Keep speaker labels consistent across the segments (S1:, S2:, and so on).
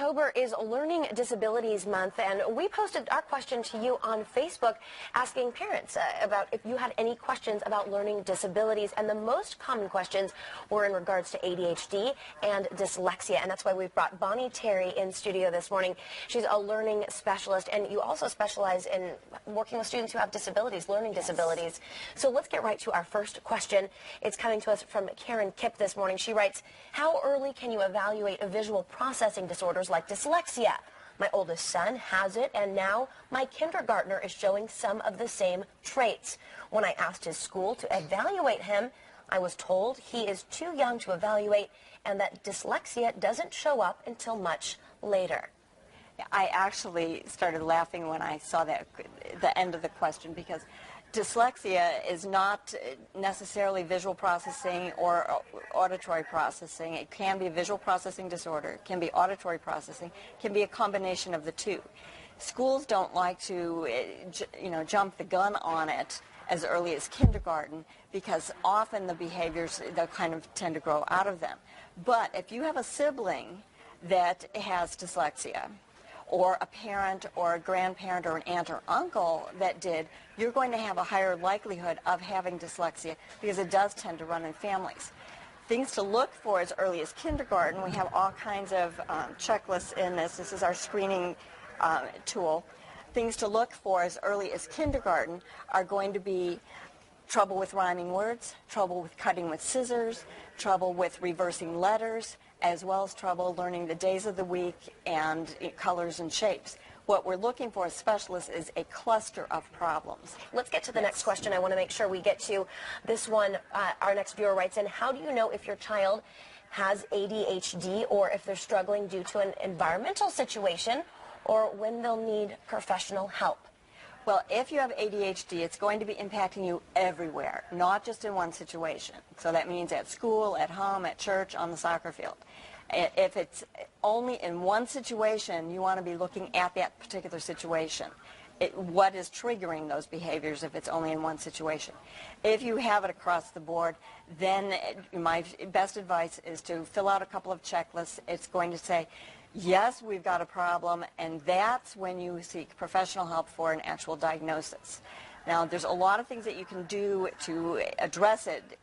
S1: October is Learning Disabilities Month, and we posted our question to you on Facebook asking parents about if you had any questions about learning disabilities, and the most common questions were in regards to ADHD and dyslexia, and that's why we've brought Bonnie Terry in studio this morning. She's a learning specialist, and you also specialize in working with students who have disabilities, learning disabilities. So let's get right to our first question. It's coming to us from Karen Kipp this morning. She writes, how early can you evaluate a visual processing disorders like dyslexia? My oldest son has it, and now my kindergartner is showing some of the same traits. When I asked his school to evaluate him, I was told he is too young to evaluate and that dyslexia doesn't show up until much later.
S2: I actually started laughing when I saw that, the end of the question, because dyslexia is not necessarily visual processing or auditory processing. It can be a visual processing disorder, it can be auditory processing, it can be a combination of the two. Schools don't like to, jump the gun on it as early as kindergarten because often the behaviors, they'll kind of tend to grow out of them. But if you have a sibling that has dyslexia, or a parent or a grandparent or an aunt or uncle that did, you're going to have a higher likelihood of having dyslexia because it does tend to run in families. Things to look for as early as kindergarten. We have all kinds of checklists in this. This is our screening tool. Things to look for as early as kindergarten are going to be trouble with rhyming words, trouble with cutting with scissors, trouble with reversing letters, as well as trouble learning the days of the week and colors and shapes. What we're looking for as specialists is a cluster of problems.
S1: Let's get to the next question. I want to make sure we get to this one. Our next viewer writes in, how do you know if your child has ADHD or if they're struggling due to an environmental situation or when they'll need professional help?
S2: Well, if you have ADHD, it's going to be impacting you everywhere, not just in one situation. So that means at school, at home, at church, on the soccer field. If it's only in one situation, you want to be looking at that particular situation. What is triggering those behaviors if it's only in one situation? If you have it across the board, then my best advice is to fill out a couple of checklists. It's going to say, yes, we've got a problem, and that's when you seek professional help for an actual diagnosis. Now, there's a lot of things that you can do to address it.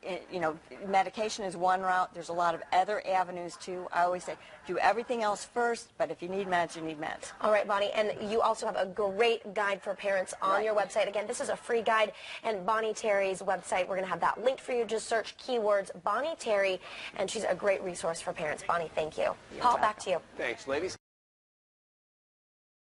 S2: Medication is one route. There's a lot of other avenues, too. I always say, do everything else first, but if you need meds, you need meds.
S1: All right, Bonnie, and you also have a great guide for parents on your website. Again, this is a free guide, and Bonnie Terry's website, we're going to have that linked for you. Just search keywords Bonnie Terry, and she's a great resource for parents. Bonnie, thank you. Paul, back to you.
S3: Thanks, ladies.